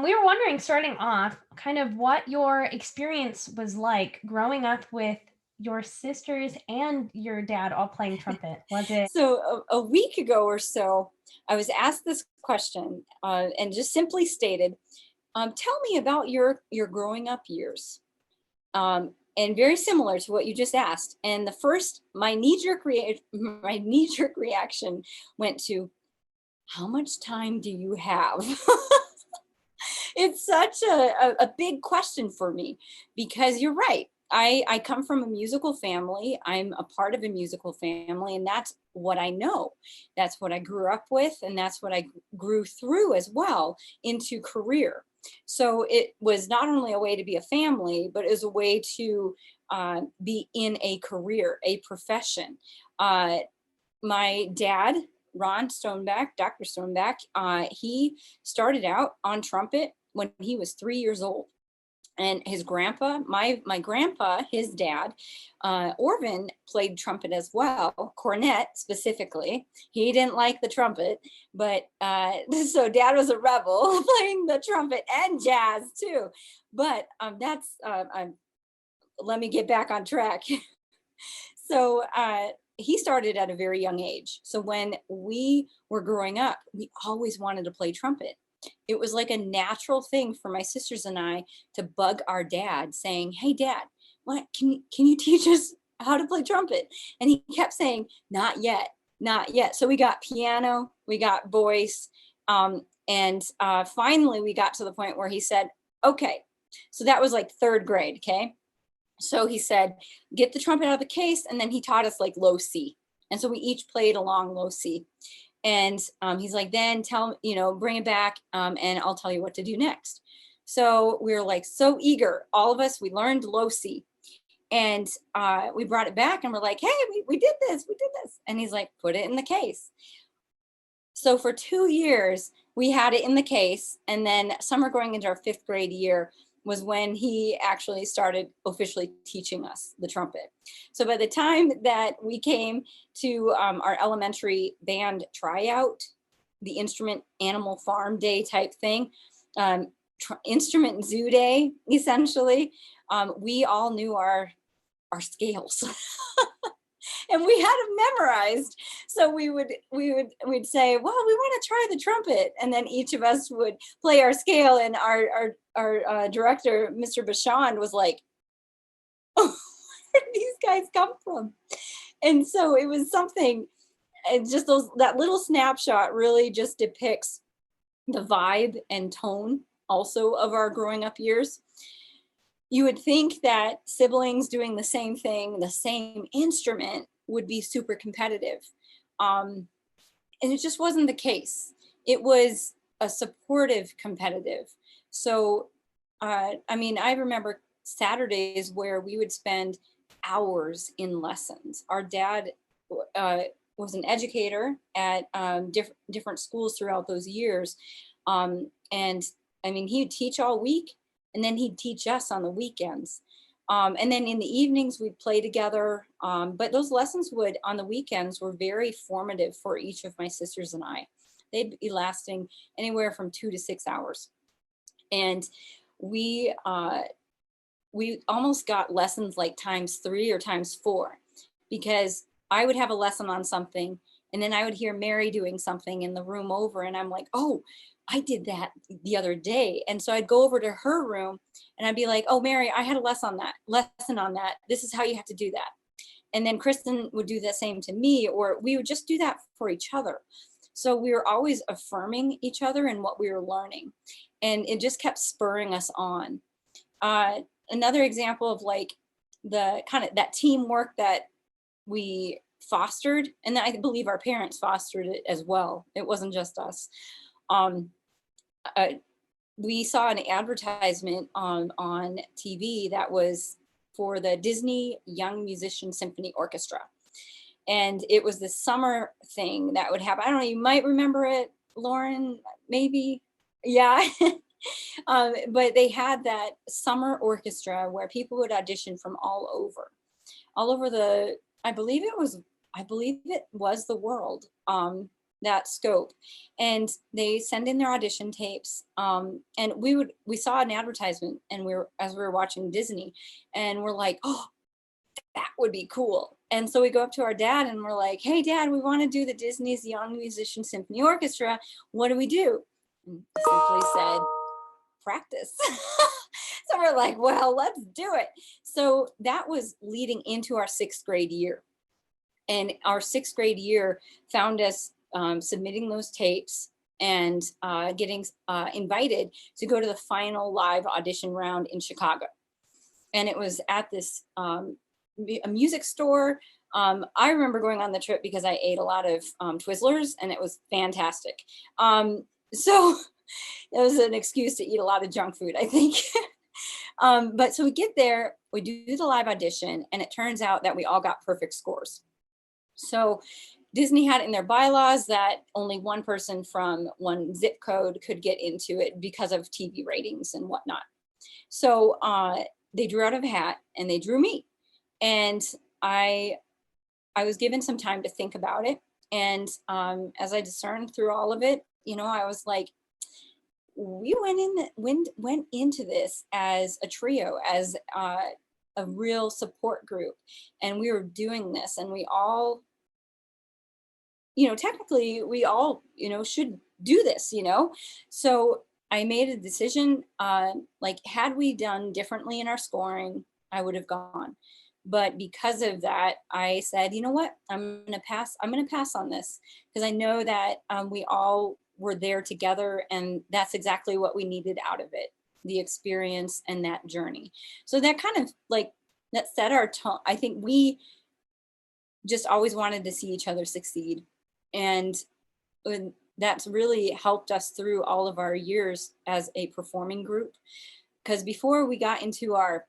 We were wondering, starting off, kind of what your experience was like growing up with your sisters and your dad all playing trumpet. Was it? So a week ago or so, I was asked this question and just simply stated, "Tell me about your growing up years." And very similar to what you just asked. And the first, my knee jerk reaction went to, "How much time do you have?" It's such a big question for me because you're right. I come from a musical family. I'm a part of a musical family, and that's what I know. That's what I grew up with, and that's what I grew through as well into career. So it was not only a way to be a family, but it was a way to be in a career, a profession. Uh, my dad, Ron Stoneback, Dr. Stoneback, he started out on trumpet when he was 3 years old. And his grandpa, my grandpa, his dad, Orvin played trumpet as well, cornet specifically. He didn't like the trumpet, but so dad was a rebel playing the trumpet and jazz too. But let me get back on track. So he started at a very young age. So when we were growing up, we always wanted to play trumpet. It was like a natural thing for my sisters and I to bug our dad saying, "Hey dad, what can you teach us how to play trumpet?" And he kept saying, "Not yet, not yet." So we got piano, we got voice, and finally we got to the point where he said, "Okay." So that was like third grade, okay? So he said, "Get the trumpet out of the case," and then he taught us like low C. And so we each played along low C. And he's like, "Then bring it back, and I'll tell you what to do next." So we were like so eager. All of us, we learned low C. And we brought it back and we're like, "Hey, we did this, we did this." And he's like, "Put it in the case." So for 2 years, we had it in the case. And then summer going into our fifth grade year was when he actually started officially teaching us the trumpet. So by the time that we came to our elementary band tryout, the instrument animal farm day type thing, instrument zoo day, essentially, we all knew our scales. And we had them memorized. So we'd say, "Well, we want to try the trumpet," and then each of us would play our scale. And our director, Mr. Bashand, was like, "Oh, where did these guys come from?" And so it was something. And just that little snapshot really just depicts the vibe and tone also of our growing up years. You would think that siblings doing the same thing, the same instrument, would be super competitive. Um, and it just wasn't the case. It was a supportive competitive. So, I mean, I remember Saturdays where we would spend hours in lessons. Our dad uh, was an educator at different schools throughout those years. And I mean, he would teach all week and then he'd teach us on the weekends. And then in the evenings, we'd play together. But those lessons on the weekends were very formative for each of my sisters and I. They'd be lasting anywhere from 2 to 6 hours. And we, uh, we almost got lessons like times three or times four because I would have a lesson on something and then I would hear Mary doing something in the room over and I'm like, "Oh, I did that the other day." And so I'd go over to her room and I'd be like, "Oh, Mary, I had a lesson on that. This is how you have to do that." And then Kristen would do the same to me, or we would just do that for each other. So we were always affirming each other in what we were learning. And it just kept spurring us on. Uh, Another example of like the kind of that teamwork that we fostered, and I believe our parents fostered it as well. It wasn't just us. Um, uh, we saw an advertisement on TV that was for the Disney Young Musician Symphony Orchestra. And it was this summer thing that would happen. I don't know, you might remember it, Lauren, maybe. Yeah. But they had that summer orchestra where people would audition from all over the, I believe it was the world. that scope, and they send in their audition tapes. And we saw an advertisement, and as we were watching Disney, and we're like, oh, that would be cool. And so we go up to our dad and we're like, hey dad, we want to do the Disney's Young Musician Symphony Orchestra. What do we do? And he simply said, practice. So we're like, well, let's do it. So that was leading into our 6th grade year. And our 6th grade year found us submitting those tapes and getting invited to go to the final live audition round in Chicago. And it was at this a music store. I remember going on the trip because I ate a lot of Twizzlers, and it was fantastic. So it was an excuse to eat a lot of junk food, I think. But so we get there, we do the live audition, and it turns out that we all got perfect scores. So Disney had in their bylaws that only one person from one zip code could get into it because of TV ratings and whatnot. So they drew out of a hat, and they drew me. And I was given some time to think about it. And as I discerned through all of it, I was like, we went into this as a trio, as a real support group, and we were doing this, and we all, technically we all, should do this, So I made a decision, like, had we done differently in our scoring, I would have gone. But because of that, I said, you know what, I'm going to pass on this, because I know that we all were there together, and that's exactly what we needed out of it, the experience and that journey. So that kind of like, that set our tone. I think we just always wanted to see each other succeed. And that's really helped us through all of our years as a performing group. Because before we got into our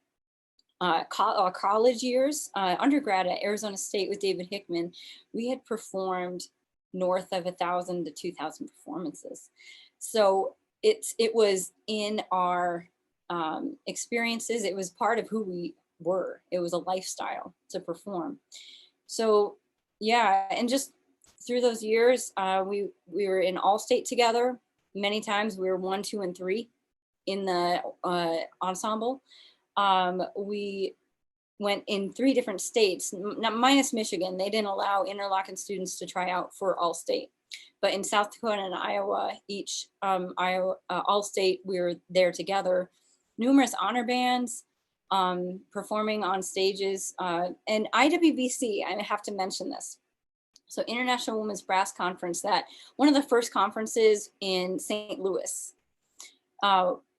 college years, undergrad at Arizona State with David Hickman, we had performed north of 1,000 to 2,000 performances. So it was in our experiences. It was part of who we were. It was a lifestyle to perform. So yeah, and just through those years, we were in All-State together. Many times we were 1, 2, and 3 in the ensemble. We went in 3 different states, minus Michigan. They didn't allow Interlochen students to try out for All-State. But in South Dakota and Iowa, each All-State, we were there together. Numerous honor bands, performing on stages, and IWBC, I have to mention this. So International Women's Brass Conference, that one of the first conferences in St. Louis.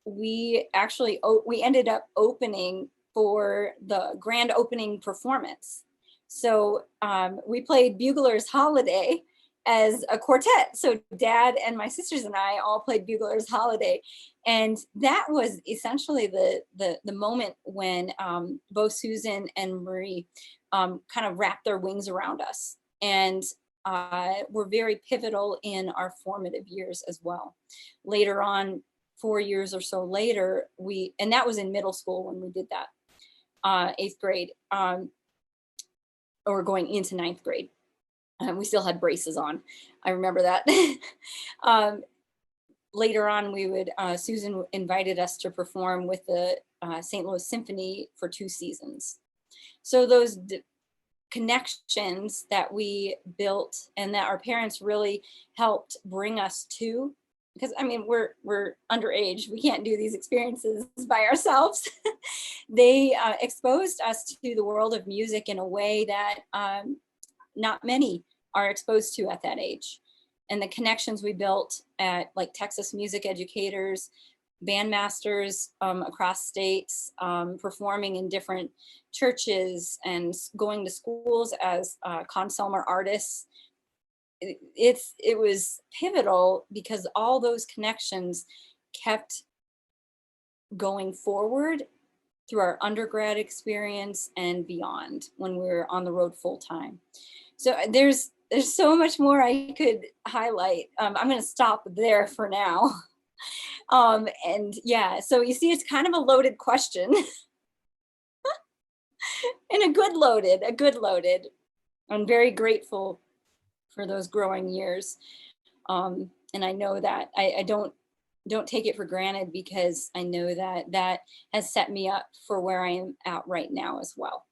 We ended up opening for the grand opening performance. So we played Bugler's Holiday as a quartet. So Dad and my sisters and I all played Bugler's Holiday. And that was essentially the moment when both Susan and Marie kind of wrapped their wings around us, and were very pivotal in our formative years as well. Later on, 4 years or so later, and that was in middle school when we did that, 8th grade, or going into 9th grade. We still had braces on. I remember that. Later on, Susan invited us to perform with the St. Louis Symphony for 2 seasons. So those connections that we built and that our parents really helped bring us to, because I mean, we're underage, we can't do these experiences by ourselves. They exposed us to the world of music in a way that not many are exposed to at that age. And the connections we built at like Texas Music Educators, bandmasters across states, performing in different churches and going to schools as consummate artists. It was pivotal because all those connections kept going forward through our undergrad experience and beyond when we were on the road full time. So there's so much more I could highlight. I'm going to stop there for now. And yeah, so you see, it's kind of a loaded question. And a good loaded. I'm very grateful for those growing years. And I know that I don't take it for granted, because I know that that has set me up for where I am at right now as well.